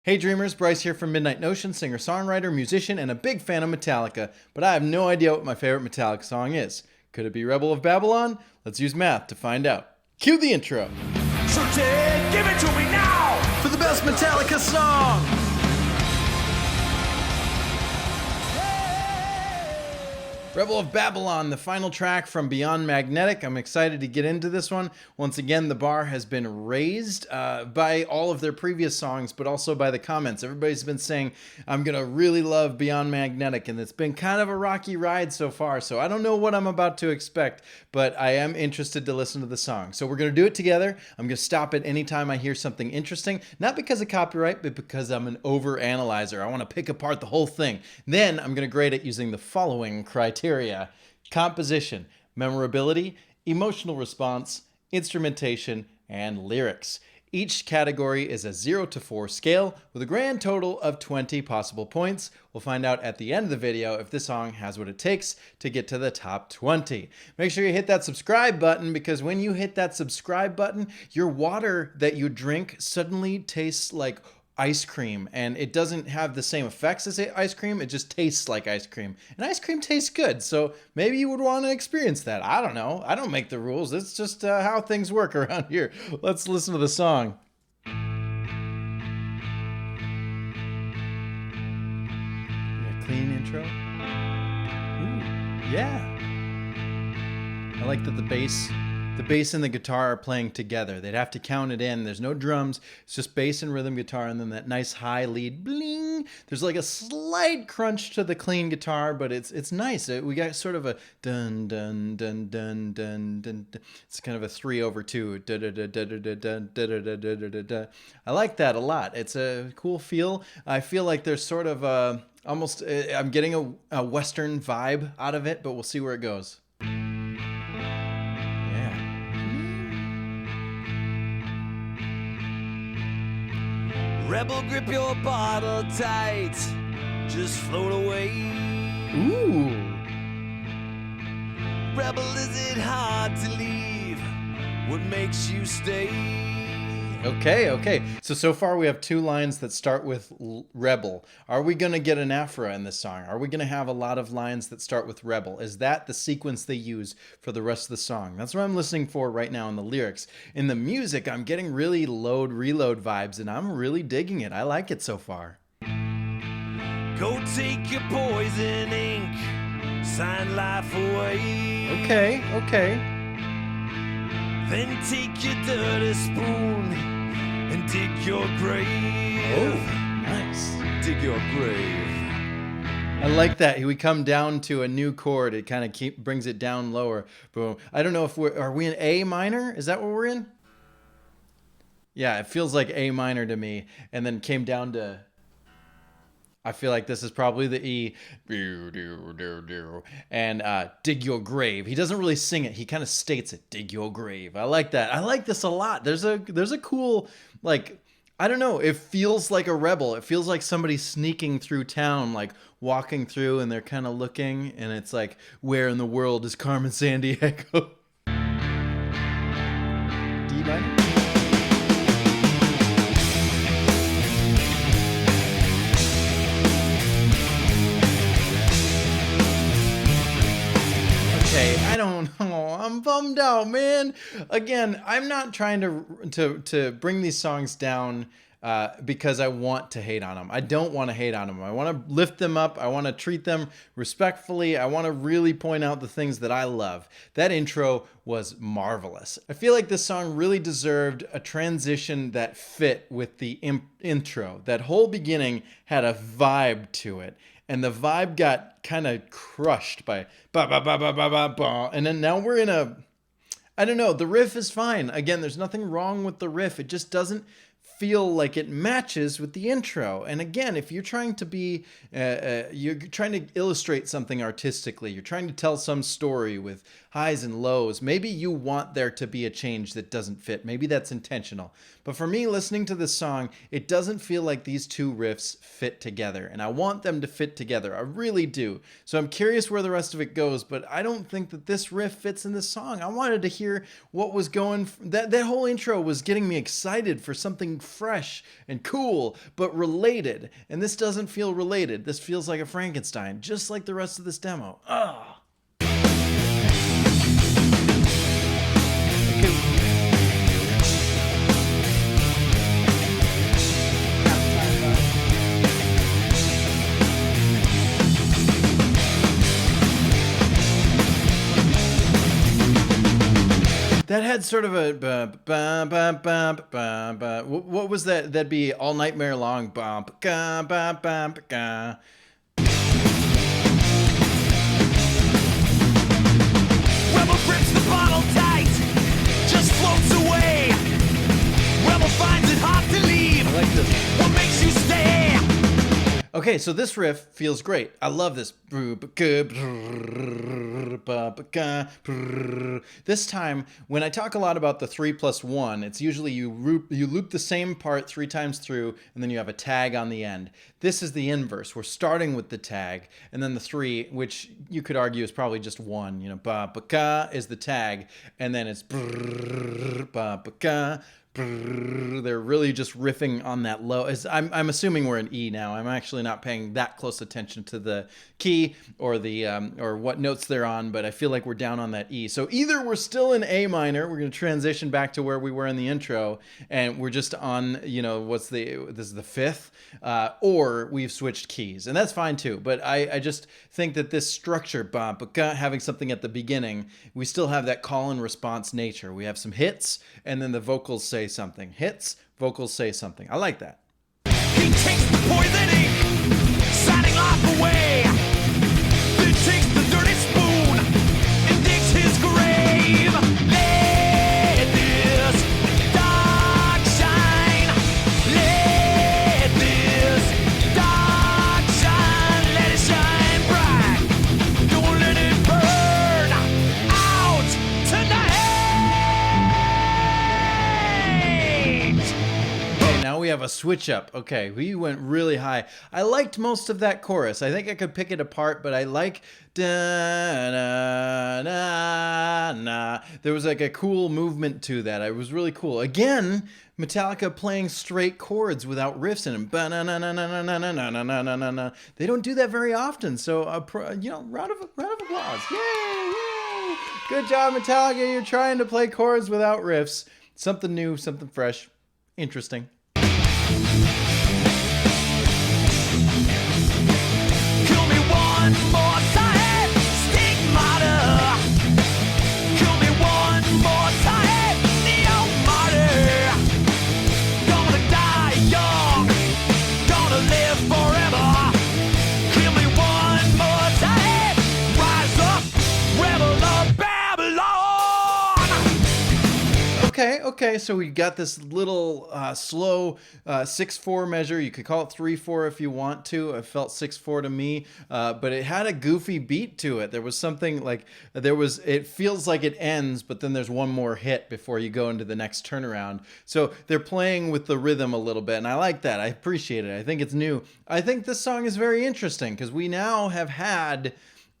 Hey dreamers, Bryce here from Midnight Notion, singer-songwriter, musician, and a big fan of Metallica, but I have no idea what my favorite Metallica song is. Could it be Rebel of Babylon? Let's use math to find out. Cue the intro. So Ted, give it to me now! For the best Metallica song! Rebel of Babylon, the final track from Beyond Magnetic. I'm excited to get into this one. Once again, the bar has been raised by all of their previous songs, but also by the comments. Everybody's been saying, I'm going to really love Beyond Magnetic, and it's been kind of a rocky ride so far, so I don't know what I'm about to expect, but I am interested to listen to the song. So we're going to do it together. I'm going to stop it anytime I hear something interesting, not because of copyright, but because I'm an over-analyzer. I want to pick apart the whole thing. Then I'm going to grade it using the following criteria. Composition, memorability, emotional response, instrumentation, and lyrics. Each category is a 0 to 4 scale with a grand total of 20 possible points. We'll find out at the end of the video if this song has what it takes to get to the top 20. Make sure you hit that subscribe button, because when you hit that subscribe button, your water that you drink suddenly tastes like ice cream, and it doesn't have the same effects as ice cream. It just tastes like ice cream, and ice cream tastes good, so maybe you would want to experience that. I don't know. I don't make the rules. It's just how things work around here. Let's listen to the song. A clean intro. Ooh, yeah. I like that the bass and the guitar are playing together. They'd have to count it in. There's no drums. It's just bass and rhythm guitar, and then that nice high lead, bling. There's like a slight crunch to the clean guitar, but it's nice. We got sort of a dun dun dun dun dun dun. It's kind of a 3/2. Da da da da da da da da da da da. I like that a lot. It's a cool feel. I feel like there's sort of almost. I'm getting a Western vibe out of it, but we'll see where it goes. Rebel, grip your bottle tight, just float away. Ooh. Rebel, is it hard to leave? What makes you stay? Okay. So far we have two lines that start with Rebel. Are we going to get an Afra in this song? Are we going to have a lot of lines that start with Rebel? Is that the sequence they use for the rest of the song? That's what I'm listening for right now in the lyrics. In the music, I'm getting really load-reload vibes, and I'm really digging it. I like it so far. Go take your poison ink, sign life away. Okay. Then take your dirty spoon and dig your grave. Oh, nice. Dig your grave. I like that. We come down to a new chord. It kind of brings it down lower. Boom. I don't know if are we in A minor? Is that what we're in? Yeah, it feels like A minor to me. And then came down to, I feel like this is probably the E. And dig your grave. He doesn't really sing it. He kind of states it. Dig your grave. I like that. I like this a lot. There's a cool, like, I don't know. It feels like a rebel. It feels like somebody sneaking through town, like walking through, and they're kind of looking, and it's like, where in the world is Carmen Sandiego? D minor? Okay, I don't know. I'm bummed out, man. Again, I'm not trying to bring these songs down because I want to hate on them. I don't want to hate on them. I want to lift them up. I want to treat them respectfully. I want to really point out the things that I love. That intro was marvelous. I feel like this song really deserved a transition that fit with the intro. That whole beginning had a vibe to it. And the vibe got kind of crushed by ba ba ba ba ba ba ba. And then now we're in a, I don't know, the riff is fine. Again, there's nothing wrong with the riff. It just doesn't feel like it matches with the intro. And again, if you're trying to be, you're trying to illustrate something artistically, you're trying to tell some story with highs and lows. Maybe you want there to be a change that doesn't fit. Maybe that's intentional. But for me, listening to this song, it doesn't feel like these two riffs fit together. And I want them to fit together. I really do. So I'm curious where the rest of it goes, but I don't think that this riff fits in this song. I wanted to hear what was going. That whole intro was getting me excited for something fresh and cool, but related. And this doesn't feel related. This feels like a Frankenstein, just like the rest of this demo. Ugh. That had sort of a what was that? That'd be All Nightmare Long. Rebel grips the bottle tight, just floats away. Rebel finds it hard to leave. I like this. What makes you stay? Okay, so this riff feels great. I love this. This time, when I talk a lot about the 3+1, it's usually you loop the same part 3 times through, and then you have a tag on the end. This is the inverse. We're starting with the tag, and then the 3, which you could argue is probably just 1. You know, ba-ba-ka is the tag, and then it's ba-ba-ka. They're really just riffing on that low. I'm assuming we're in E now. I'm actually not paying that close attention to the key or the or what notes they're on, but I feel like we're down on that E. So either we're still in A minor, we're going to transition back to where we were in the intro, and we're just on, you know, this is the 5th, or we've switched keys, and that's fine too. But I just think that this structure, having something at the beginning, we still have that call and response nature. We have some hits, and then the vocals say something. Hits, vocals say something. I like that. He takes the poisoning, signing off away. Then takes the dirty spoon and digs his grave. Let this dark shine. Let this dark shine. Let it shine bright. Don't let it burn out tonight. Now we have a switch up. Okay, we went really high. I liked most of that chorus. I think I could pick it apart, but I like da na na na. There was like a cool movement to that. It was really cool. Again, Metallica playing straight chords without riffs in them. Ba-na-na-na-na-na-na-na-na-na-na-na. They don't do that very often. So, round of applause. Yay! Yay! Good job, Metallica. You're trying to play chords without riffs. Something new, something fresh, interesting. Kill me one more time, stigmata. Kill me one more time, neo martyr. Gonna die young, gonna live forever. Kill me one more time, rise up, rebel of Babylon. Okay, so we got this little slow 6/4 measure. You could call it 3/4 if you want to. It felt 6/4 to me, but it had a goofy beat to it. There was something like, it feels like it ends, but then there's one more hit before you go into the next turnaround. So they're playing with the rhythm a little bit, and I like that. I appreciate it. I think it's new. I think this song is very interesting because we now have had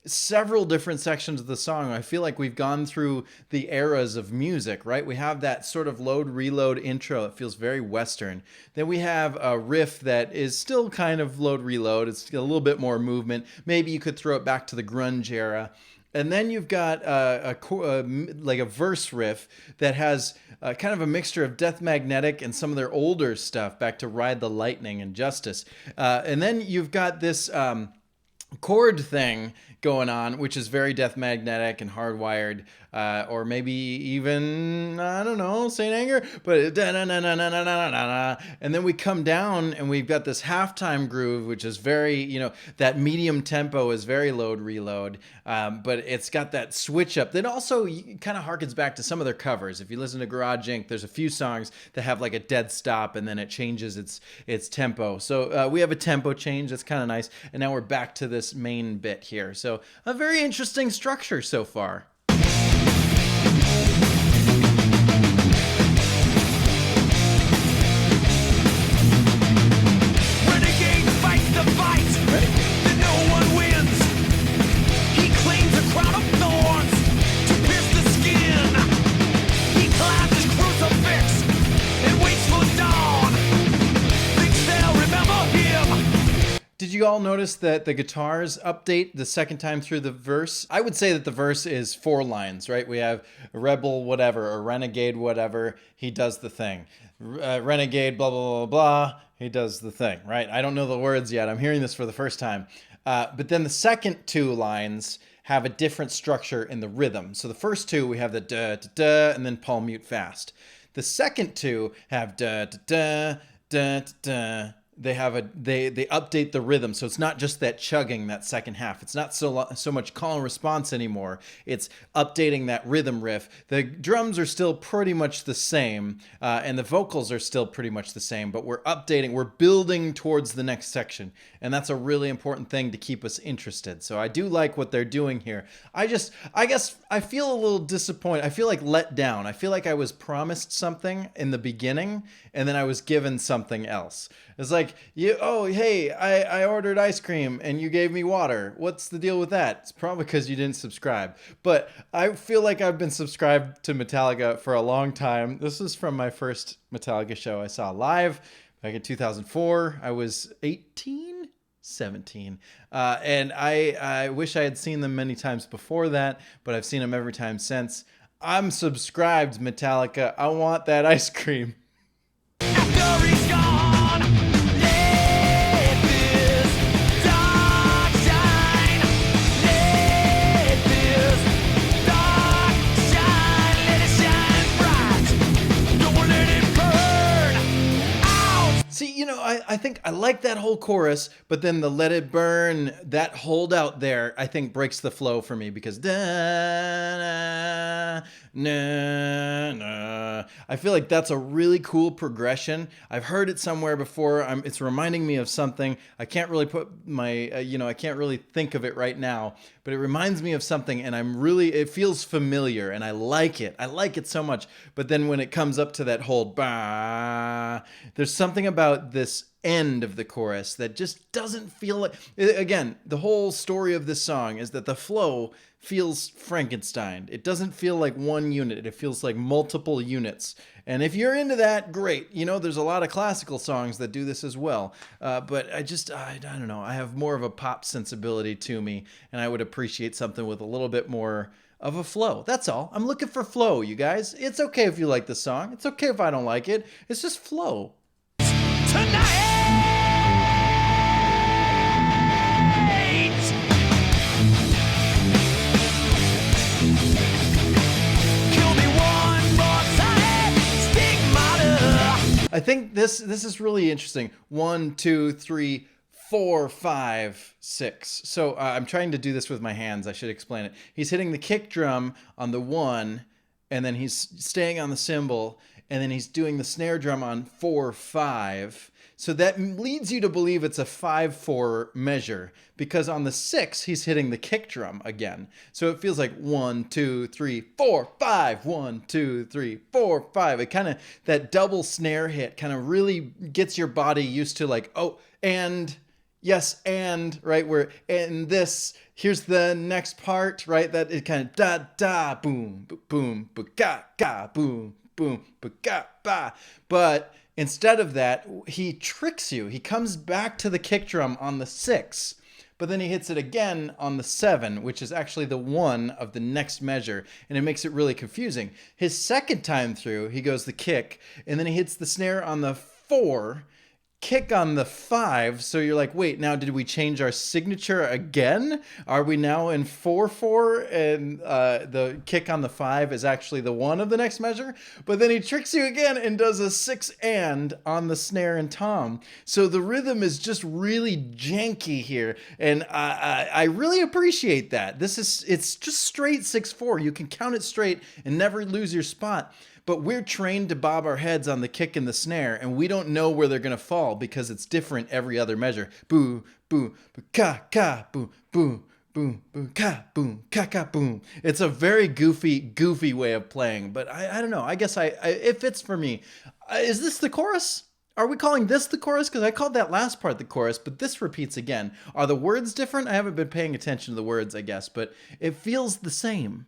several different sections of the song. I feel like we've gone through the eras of music, right? We have that sort of load reload intro. It feels very Western. Then we have a riff that is still kind of load reload. It's a little bit more movement. Maybe you could throw it back to the grunge era. And then you've got like a verse riff that has kind of a mixture of Death Magnetic and some of their older stuff, back to Ride the Lightning and Justice. And then you've got this chord thing going on, which is very Death Magnetic and Hardwired, or maybe even, I don't know, Saint Anger, but and then we come down and we've got this halftime groove, which is very, that medium tempo is very load reload, but it's got that switch up that also kind of harkens back to some of their covers. If you listen to Garage Inc., there's a few songs that have like a dead stop and then it changes its tempo. So we have a tempo change that's kind of nice, and now we're back to this main bit here. So a very interesting structure so far. Renegade fights the fight that no one wins. He claims a crown of thorns to pierce the skin. He climbs his crucifix and waits for dawn. Thinks they'll remember him. Did you all notice that the guitars update the second time through the verse? I would say that the verse is 4 lines, right? We have a rebel whatever, or renegade whatever, he does the thing. Renegade blah, blah, blah, blah, he does the thing, right? I don't know the words yet. I'm hearing this for the first time. But then the second 2 lines have a different structure in the rhythm. So the first 2, we have the da, da, da, and then palm mute fast. The second 2 have da, da, da, da, da, da. They update the rhythm, so it's not just that chugging that second half. It's not so much call and response anymore. It's updating that rhythm riff. The drums are still pretty much the same, and the vocals are still pretty much the same. But we're building towards the next section, and that's a really important thing to keep us interested. So I do like what they're doing here. I guess I feel a little disappointed. I feel like let down. I feel like I was promised something in the beginning, and then I was given something else. It's like, hey, I ordered ice cream and you gave me water. What's the deal with that? It's probably because you didn't subscribe. But I feel like I've been subscribed to Metallica for a long time. This is from my first Metallica show I saw live back in 2004. I was 18? 17. And I wish I had seen them many times before that, but I've seen them every time since. I'm subscribed, Metallica. I want that ice cream. After he's gone, let this dark shine. Let this dark shine. Let it shine bright. Don't let it burn out. See, I think I like that whole chorus, but then the let it burn, that hold out there, I think breaks the flow for me because da, na, na. I feel like that's a really cool progression. I've heard it somewhere before. It's reminding me of something. I can't really put my, I can't really think of it right now, but it reminds me of something, and it feels familiar, and I like it. I like it so much. But then when it comes up to that hold, bah, there's something about this end of the chorus that just doesn't feel like, again, the whole story of this song is that the flow feels Frankenstein. It doesn't feel like one unit. It feels like multiple units. And if you're into that, great. There's a lot of classical songs that do this as well. But I don't know. I have more of a pop sensibility to me, and I would appreciate something with a little bit more of a flow. That's all. I'm looking for flow, you guys. It's okay if you like the song. It's okay if I don't like it. It's just flow. Tonight. Kill me one more time, stigmata. I think this is really interesting. 1, 2, 3, 4, 5, 6. So I'm trying to do this with my hands. I should explain it. He's hitting the kick drum on the 1, and then he's staying on the cymbal, and then he's doing the snare drum on 4, 5. So that leads you to believe it's a 5/4 measure, because on the 6 he's hitting the kick drum again. So it feels like 1, 2, 3, 4, 5. 1, 2, 3, 4, 5. It kind of, that double snare hit kind of really gets your body used to like, oh, and yes, and right, where and this, here's the next part, right? That it kind of da da boom boom ba ga ga boom boom ba ga ba. But instead of that, he tricks you. He comes back to the kick drum on the 6, but then he hits it again on the 7, which is actually the 1 of the next measure, and it makes it really confusing. His second time through, he goes the kick, and then he hits the snare on the 4, kick on the 5. So you're like, wait, now did we change our signature again? Are we now in 4/4, and the kick on the 5 is actually the 1 of the next measure? But then he tricks you again and does a 6 and on the snare and tom. So the rhythm is just really janky here, and I really appreciate that. It's just straight 6/4. You can count it straight and never lose your spot. But we're trained to bob our heads on the kick and the snare, and we don't know where they're going to fall because it's different every other measure. Boo, boo, boo, ka, ka, boo, boo, boom, boom, ka boom. It's a very goofy way of playing, but I don't know. I guess it fits for me. Is this the chorus? Are we calling this the chorus? Because I called that last part the chorus, but this repeats again. Are the words different? I haven't been paying attention to the words, I guess, but it feels the same.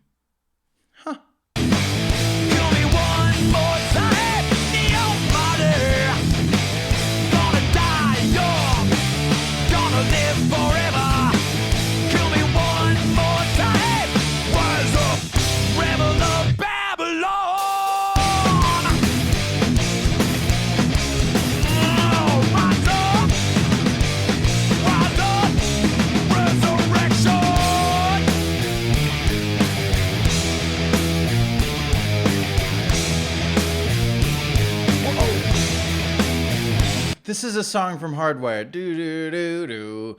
Huh. Kill me one more time, your mother. Gonna die young, gonna live forever. Kill me one more time, rise up, rebel of Babylon. Oh, rise up, resurrection. This is a song from Hardwired. Do do do do.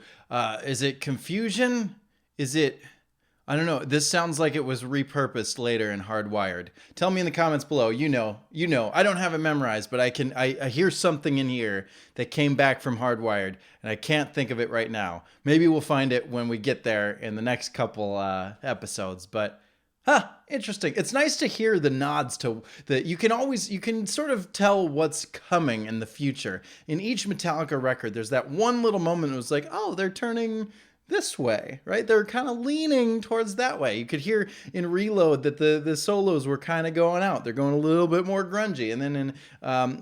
Is it confusion? Is it? I don't know. This sounds like it was repurposed later in Hardwired. Tell me in the comments below. You know. I don't have it memorized, but I hear something in here that came back from Hardwired, and I can't think of it right now. Maybe we'll find it when we get there in the next couple episodes. But interesting. It's nice to hear the nods to that. You can sort of tell what's coming in the future. In each Metallica record, there's that one little moment it was like, oh, they're turning this way, right? They're kind of leaning towards that way. You could hear in Reload that the solos were kind of going out. They're going a little bit more grungy. And then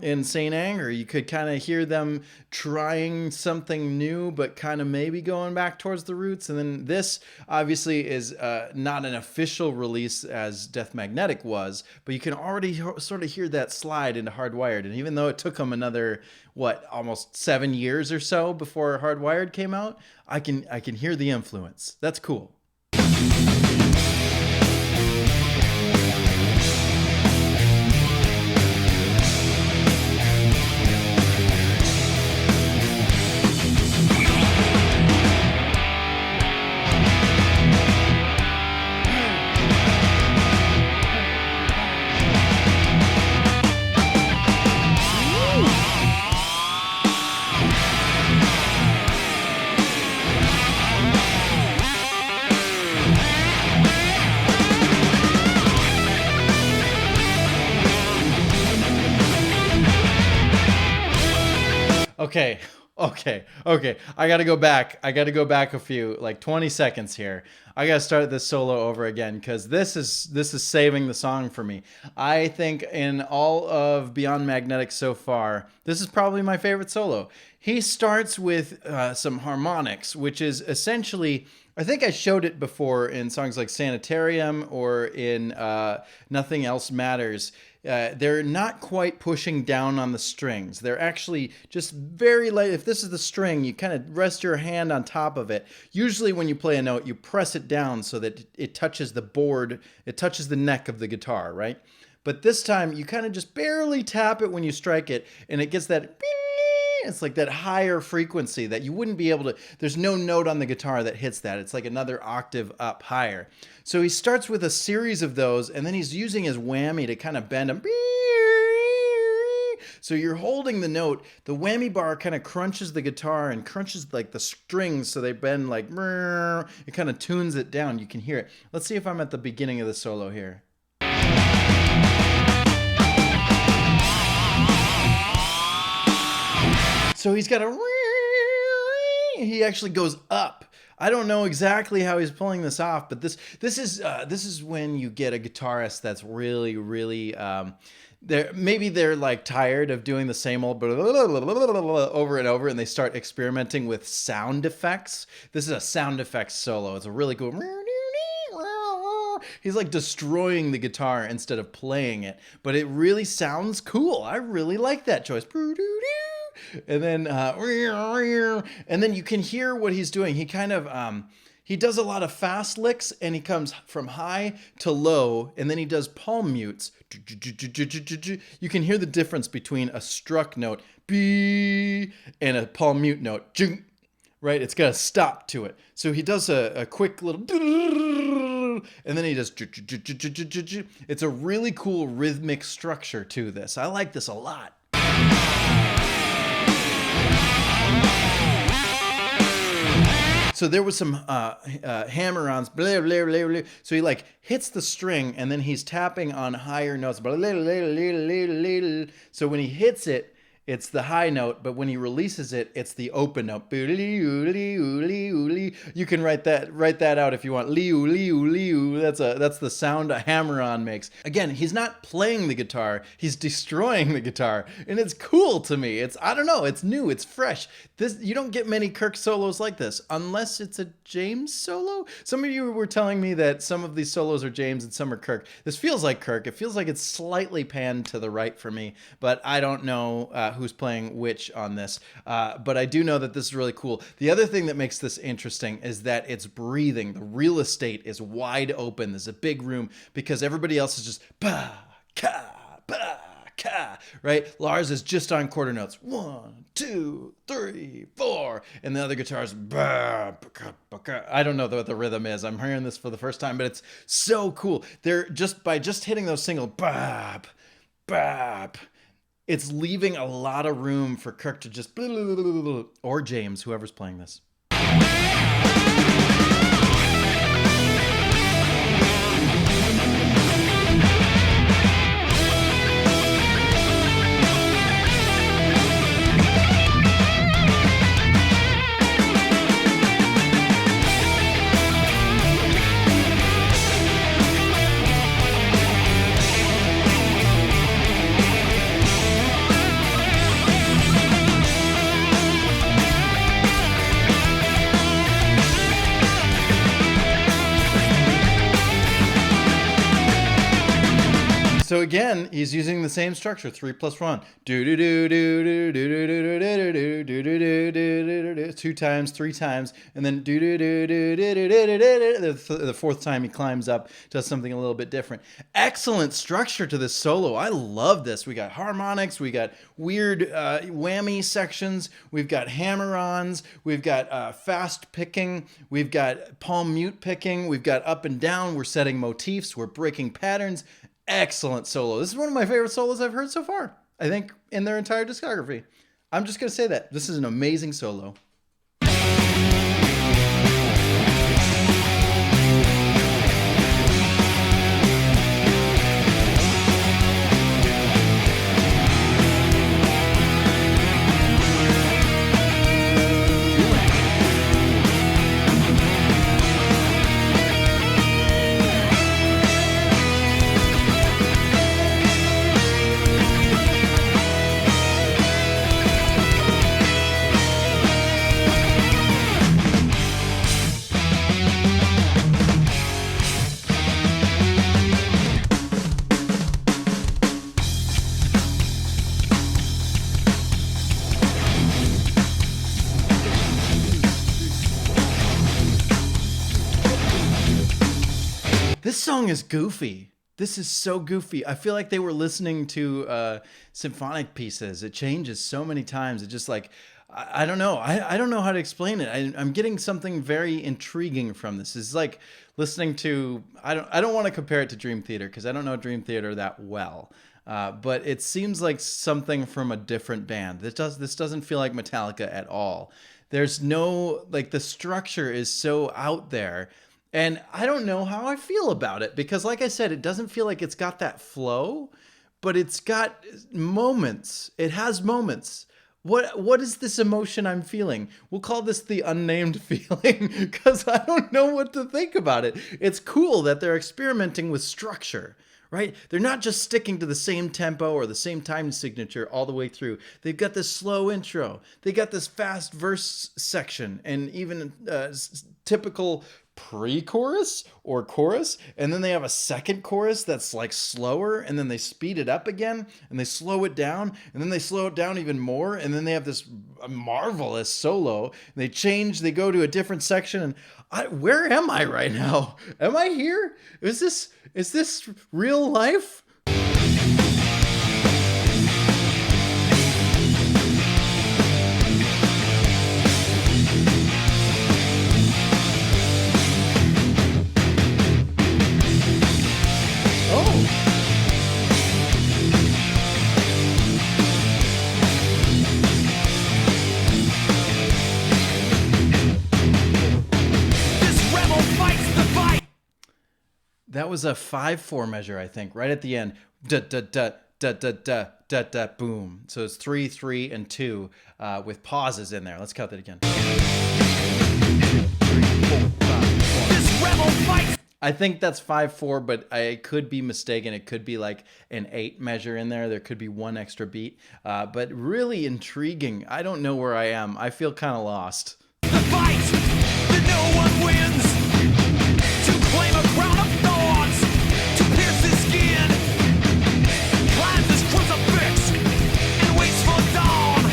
in Saint Anger, you could kind of hear them trying something new, but kind of maybe going back towards the roots. And then this obviously is not an official release as Death Magnetic was, but you can already sort of hear that slide into Hardwired. And even though it took them another, almost 7 years or so before Hardwired came out, I can hear the influence. That's cool. Okay. I gotta go back. A few, 20 seconds here. I gotta start this solo over again because this is saving the song for me. I think in all of Beyond Magnetic so far, this is probably my favorite solo. He starts with some harmonics, which is essentially, I think I showed it before in songs like Sanitarium or in Nothing Else Matters. They're not quite pushing down on the strings. They're actually just very light. If this is the string, you kind of rest your hand on top of it. Usually when you play a note, you press it down so that it touches the board, it touches the neck of the guitar, right? But this time, you kind of just barely tap it when you strike it, and it gets that bing. It's like that higher frequency that you wouldn't be able to, there's no note on the guitar that hits that. It's like another octave up higher. So he starts with a series of those, and then he's using his whammy to kind of bend them. So you're holding the note, the whammy bar kind of crunches the guitar and crunches like the strings so they bend like, it kind of tunes it down. You can hear it. Let's see if I'm at the beginning of the solo here. So he's got he actually goes up. I don't know exactly how he's pulling this off, but this is when you get a guitarist that's really they're like tired of doing the same old over and over, and they start experimenting with sound effects. This is a sound effects solo. It's a really cool. He's like destroying the guitar instead of playing it, but it really sounds cool. I really like that choice. And then you can hear what he's doing. He kind of he does a lot of fast licks, and he comes from high to low, and then he does palm mutes. You can hear the difference between a struck note B and a palm mute note. Right? It's got a stop to it. So he does a quick little, and then he does. It's a really cool rhythmic structure to this. I like this a lot. So there was some hammer-ons, blah, blah, blah, blah. So he like hits the string and then he's tapping on higher notes. Blah, blah, blah, blah, blah, blah. So when he hits it, it's the high note, but when he releases it, it's the open note. You can write that out if you want. That's the sound a hammer-on makes. Again, he's not playing the guitar, he's destroying the guitar, and it's cool to me. I don't know, it's new, it's fresh. You don't get many Kirk solos like this, unless it's a James solo. Some of you were telling me that some of these solos are James and some are Kirk. This feels like Kirk. It feels like it's slightly panned to the right for me, but I don't know who's playing which on this. But I do know that this is really cool. The other thing that makes this interesting is that it's breathing. The real estate is wide open. There's a big room because everybody else is just ba ka ba ka, right? Lars is just on quarter notes. 1, 2, 3, 4, and the other guitars. Ba, ba, ka, ba, ka. I don't know what the rhythm is. I'm hearing this for the first time, but it's so cool. They're by hitting those single bap bap. It's leaving a lot of room for Kirk to just or James, whoever's playing this. So again, he's using the same structure, 3 + 1. Do do do do do do do do do do do do do 2 times, 3 times, and then do do do do do do do. The fourth time he climbs up, does something a little bit different. Excellent structure to this solo. I love this. We got harmonics, we got weird whammy sections, we've got hammer-ons, we've got fast picking, we've got palm mute picking, we've got up and down. We're setting motifs, we're breaking patterns. Excellent solo. This is one of my favorite solos I've heard so far, I think, in their entire discography. I'm just going to say that. This is an amazing solo. This song is goofy. This is so goofy. I feel like they were listening to symphonic pieces. It changes so many times. It just like, I don't know. I don't know how to explain it. I'm getting something very intriguing from this. It's like listening to, I don't want to compare it to Dream Theater because I don't know Dream Theater that well. But it seems like something from a different band. This doesn't feel like Metallica at all. There's no, like, the structure is so out there. And I don't know how I feel about it because, like I said, it doesn't feel like it's got that flow, but it's got moments. It has moments. What is this emotion I'm feeling? We'll call this the unnamed feeling because I don't know what to think about it. It's cool that they're experimenting with structure, right? They're not just sticking to the same tempo or the same time signature all the way through. They've got this slow intro. They got this fast verse section and even typical pre-chorus or chorus, and then they have a second chorus that's like slower, and then they speed it up again, and they slow it down, and then they slow it down even more, and then they have this marvelous solo. They go to a different section, and where am I right now? Am I here? Is this real life? That was a 5/4 measure, I think, right at the end. Da da da da da da da da boom. So it's 3, 3, and 2 with pauses in there. Let's count that again. 2, 3, 4, 5, 1. This rebel fights. I think that's 5/4, but I could be mistaken. It could be like an 8 measure in there. There could be one extra beat, but really intriguing. I don't know where I am. I feel kind of lost. The fight that no one wins. To claim a crown of thorns. To pierce his skin. Climbs his crucifix. And waits for dawn.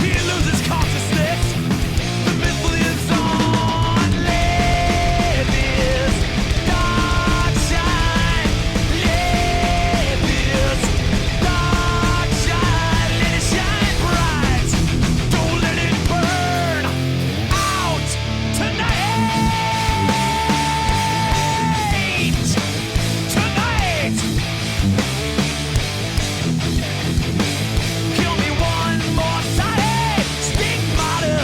He loses consciousness. The myth lives on. Let this dark shine. Let this dark shine. Let it shine bright. Don't let it burn out tonight. Tonight. Kill me one more time, stigmata.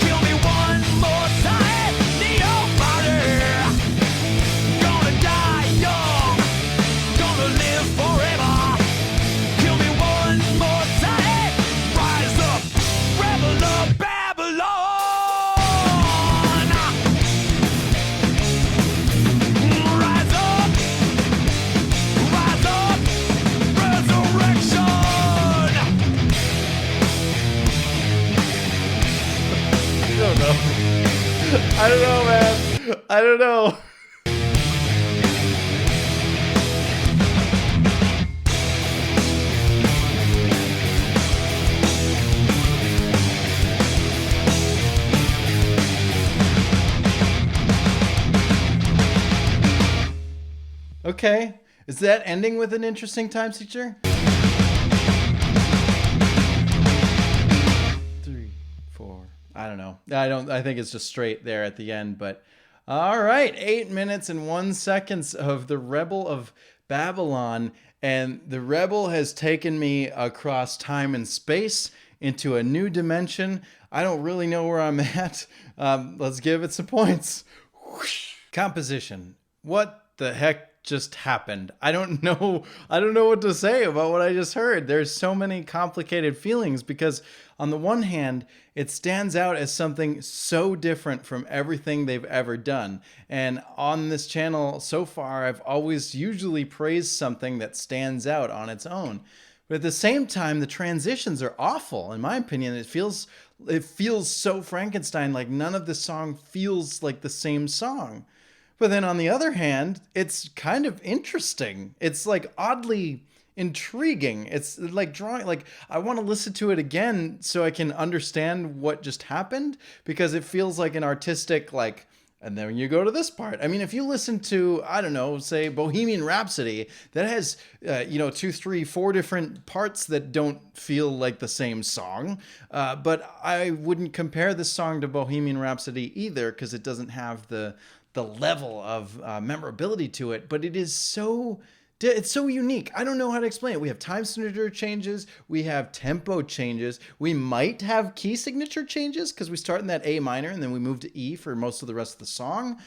Kill me one more time, neo-martyr. Gonna die young, gonna live forever. Kill me one more time, rise up, rebel of Babylon. Rise up, resurrection. I don't know. I don't know, man. I don't know. Okay. Is that ending with an interesting time signature? 3, 4. I don't know. I think it's just straight there at the end, but all right. 8 minutes and 1 seconds of the Rebel of Babylon, and the Rebel has taken me across time and space into a new dimension. I don't really know where I'm at. Let's give it some points. Whoosh. Composition. What the heck just happened? I don't know what to say about what I just heard. There's so many complicated feelings because on the one hand, it stands out as something so different from everything they've ever done. And on this channel so far, I've always usually praised something that stands out on its own. But at the same time, the transitions are awful. In my opinion, it feels so Frankenstein, like none of the song feels like the same song. But then on the other hand, it's kind of interesting. It's like oddly intriguing. It's like drawing, like I want to listen to it again so I can understand what just happened, because it feels like an artistic, like, and then you go to this part. I mean, if you listen to, I don't know, say Bohemian Rhapsody, that has, 2, 3, 4 different parts that don't feel like the same song. But I wouldn't compare this song to Bohemian Rhapsody either, because it doesn't have the level of memorability to it, but it's so unique. I don't know how to explain it. We have time signature changes. We have tempo changes. We might have key signature changes because we start in that A minor and then we move to E for most of the rest of the song.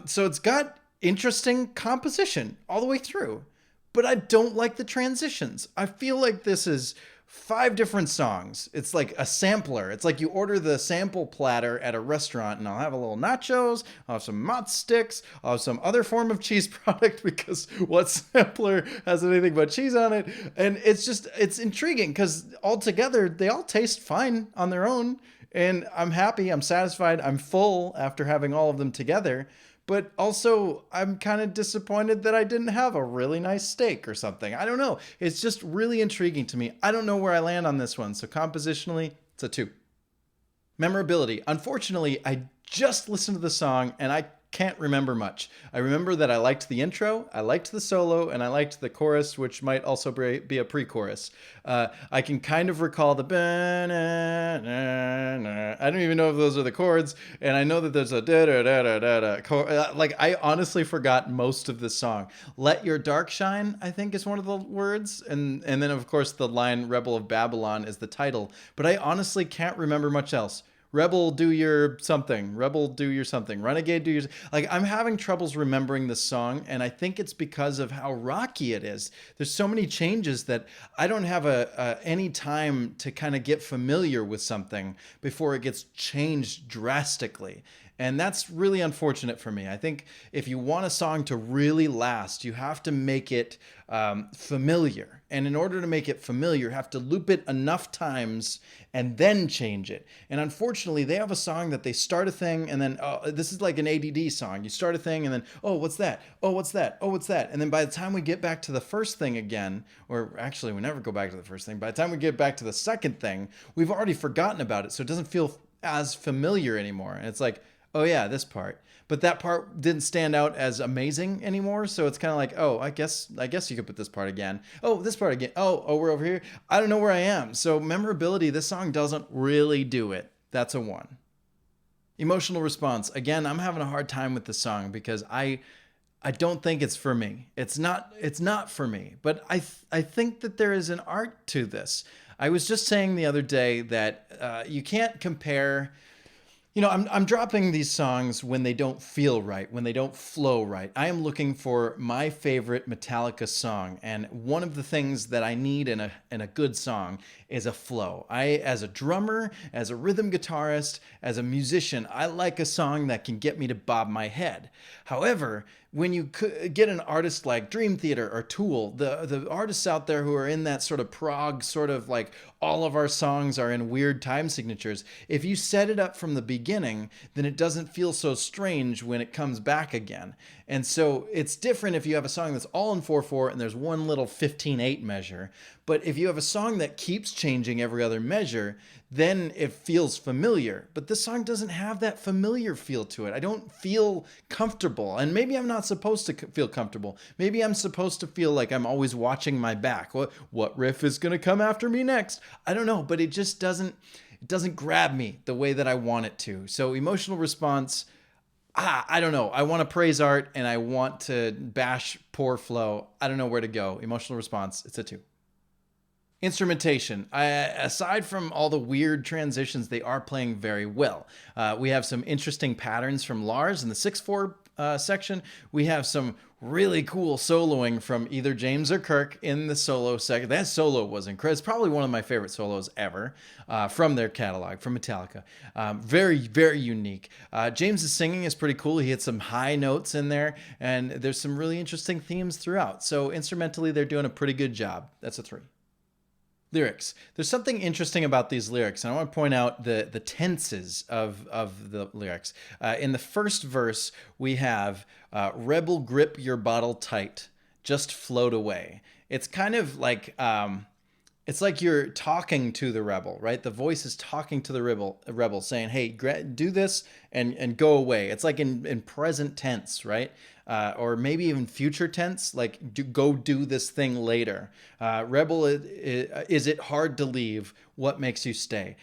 So it's got interesting composition all the way through, but I don't like the transitions. I feel like this is 5 different songs. It's like a sampler. It's like you order the sample platter at a restaurant, and I'll have a little nachos, I'll have some mozz sticks, I'll have some other form of cheese product, because what sampler has anything but cheese on it? And it's intriguing because altogether they all taste fine on their own, and I'm happy, I'm satisfied, I'm full after having all of them together. But also, I'm kind of disappointed that I didn't have a really nice steak or something. I don't know. It's just really intriguing to me. I don't know where I land on this one. So compositionally, it's a 2. Memorability. Unfortunately, I just listened to the song and I can't remember much. I remember that I liked the intro, I liked the solo, and I liked the chorus, which might also be a pre-chorus. I can kind of recall the I don't even know if those are the chords, and I know that there's a da-da-da-da-da-da. Like, I honestly forgot most of this song. Let Your Dark Shine, I think, is one of the words, and then, of course, the line Rebel of Babylon is the title, but I honestly can't remember much else. Rebel, do your something. Rebel, do your something. Renegade, do your... Like, I'm having troubles remembering this song, and I think it's because of how rocky it is. There's so many changes that I don't have any time to kind of get familiar with something before it gets changed drastically. And that's really unfortunate for me. I think if you want a song to really last, you have to make it familiar. And in order to make it familiar, you have to loop it enough times and then change it. And unfortunately, they have a song that they start a thing and then, this is like an ADD song. You start a thing and then, oh, what's that? Oh, what's that? Oh, what's that? And then by the time we get back to the first thing again, or actually we never go back to the first thing, by the time we get back to the second thing, we've already forgotten about it. So it doesn't feel as familiar anymore. And it's like, oh yeah, this part. But that part didn't stand out as amazing anymore, so it's kind of like, oh, I guess you could put this part again. Oh, this part again. Oh, we're over here. I don't know where I am. So memorability, this song doesn't really do it. That's a 1. Emotional response. Again, I'm having a hard time with the song because I don't think it's for me. It's not for me. But I think that there is an art to this. I was just saying the other day that you can't compare. You know, I'm dropping these songs when they don't feel right, when they don't flow right. I am looking for my favorite Metallica song, and one of the things that I need in a good song is a flow. As a drummer, as a rhythm guitarist, as a musician, I like a song that can get me to bob my head. However, when you get an artist like Dream Theater or Tool, the artists out there who are in that sort of prog, sort of like all of our songs are in weird time signatures, if you set it up from the beginning, then it doesn't feel so strange when it comes back again. And so it's different if you have a song that's all in 4/4 and there's one little 15/8 measure. But if you have a song that keeps changing every other measure, then it feels familiar. But this song doesn't have that familiar feel to it. I don't feel comfortable. And maybe I'm not supposed to feel comfortable. Maybe I'm supposed to feel like I'm always watching my back. What riff is going to come after me next? I don't know, but it just doesn't grab me the way that I want it to. So emotional response, I don't know. I want to praise art and I want to bash poor flow. I don't know where to go. Emotional response, it's a 2. Instrumentation. Aside from all the weird transitions, they are playing very well. We have some interesting patterns from Lars in the 6/4 section. We have some really cool soloing from either James or Kirk in the solo section. That solo was incredible. It's probably one of my favorite solos ever from their catalog, from Metallica. Very, very unique. James's singing is pretty cool. He hit some high notes in there, and there's some really interesting themes throughout. So instrumentally, they're doing a pretty good job. That's a 3. Lyrics. There's something interesting about these lyrics, and I want to point out the tenses of the lyrics. In the first verse, we have, rebel grip your bottle tight, just float away. It's kind of like, it's like you're talking to the rebel, right? The voice is talking to the rebel saying, hey, do this and go away. It's like in present tense, right? Or maybe even future tense, like go do this thing later. Rebel, is it hard to leave? What makes you stay?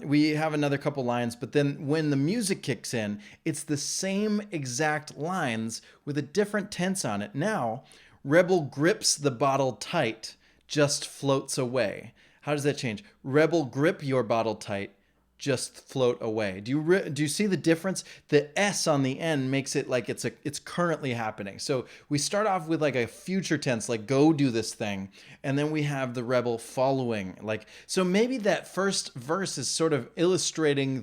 We have another couple lines, but then when the music kicks in, it's the same exact lines with a different tense on it. Now, rebel grips the bottle tight, just floats away. How does that change? Rebel grip your bottle tight, just float away. Do you see the difference? The S on the end makes it like it's currently happening. So we start off with like a future tense, like go do this thing, and then we have the rebel following. Like, so maybe that first verse is sort of illustrating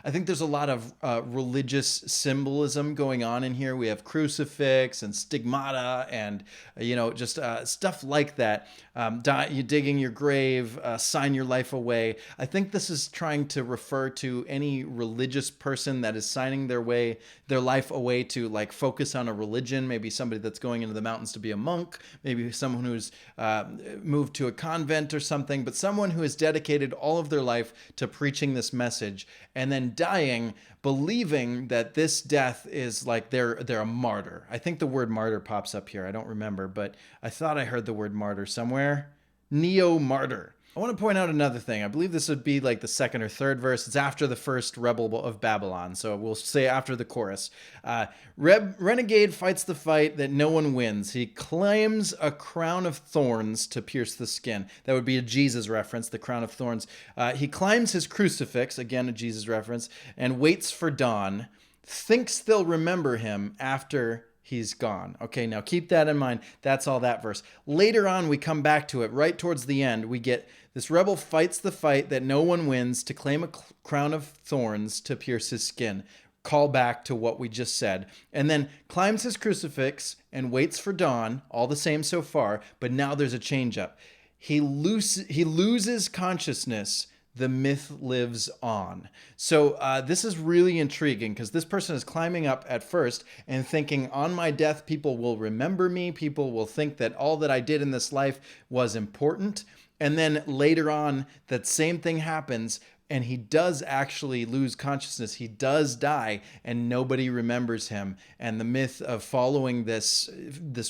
I think there's a lot of religious symbolism going on in here. We have crucifix and stigmata and just stuff like that. You digging your grave, sign your life away. I think this is trying to refer to any religious person that is signing their life away to like focus on a religion, maybe somebody that's going into the mountains to be a monk, maybe someone who's moved to a convent or something, but someone who has dedicated all of their life to preaching this message and then dying believing that this death is like they're a martyr. I think the word martyr pops up here. I don't remember, but I thought I heard the word martyr somewhere. Neo-martyr. I want to point out another thing. I believe this would be like the second or third verse. It's after the first Rebel of Babylon. So we'll say after the chorus. Renegade fights the fight that no one wins. He claims a crown of thorns to pierce the skin. That would be a Jesus reference, the crown of thorns. He climbs his crucifix, again a Jesus reference, and waits for dawn. Thinks they'll remember him after he's gone. Okay, now keep that in mind. That's all that verse. Later on, we come back to it. Right towards the end, we get this rebel fights the fight that no one wins to claim a crown of thorns to pierce his skin. Call back to what we just said. And then climbs his crucifix and waits for dawn. All the same so far, but now there's a change up. He loses consciousness. The myth lives on. So this is really intriguing because this person is climbing up at first and thinking, on my death, people will remember me. People will think that all that I did in this life was important. And then later on, that same thing happens, and he does actually lose consciousness. He does die, and nobody remembers him. And the myth of following this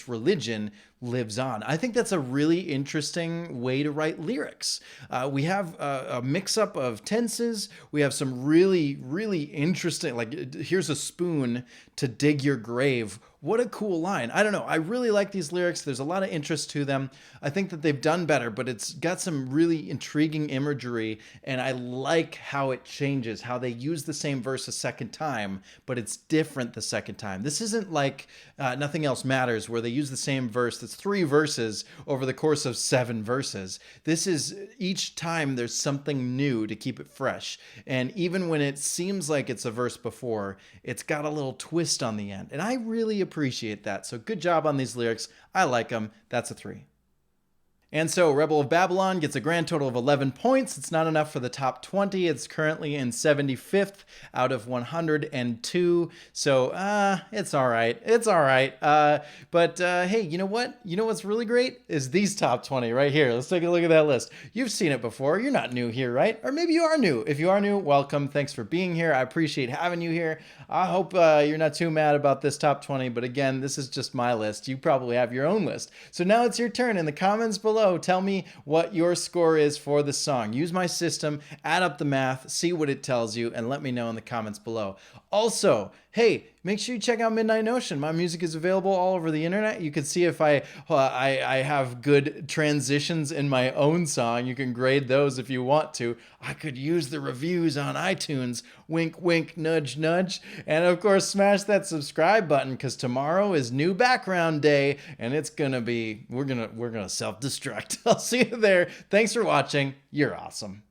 religion lives on. I think that's a really interesting way to write lyrics. We have a mix-up of tenses. We have some really, really interesting, like, here's a spoon to dig your grave. What a cool line. I don't know. I really like these lyrics. There's a lot of interest to them. I think that they've done better, but it's got some really intriguing imagery, and I like how it changes, how they use the same verse a second time, but it's different the second time. This isn't like Nothing Else Matters, where they use the same verse. That's 3 verses over the course of 7 verses. This is, each time there's something new to keep it fresh. And even when it seems like it's a verse before, it's got a little twist on the end. And I really appreciate that. So good job on these lyrics. I like them. That's a 3. And so Rebel of Babylon gets a grand total of 11 points. It's not enough for the top 20. It's currently in 75th out of 102. So it's all right. It's all right. But hey, you know what? You know what's really great is these top 20 right here. Let's take a look at that list. You've seen it before. You're not new here, right? Or maybe you are new. If you are new, welcome. Thanks for being here. I appreciate having you here. I hope you're not too mad about this top 20. But again, this is just my list. You probably have your own list. So now it's your turn. In the comments below, tell me what your score is for the song. Use my system, add up the math, see what it tells you, and let me know in the comments below. Also, hey, make sure you check out Midnight Notion. My music is available all over the internet. You can see if I have good transitions in my own song. You can grade those if you want to. I could use the reviews on iTunes. Wink, wink, nudge, nudge. And of course, smash that subscribe button, because tomorrow is new background day, and it's gonna be, we're gonna self-destruct. I'll see you there. Thanks for watching. You're awesome.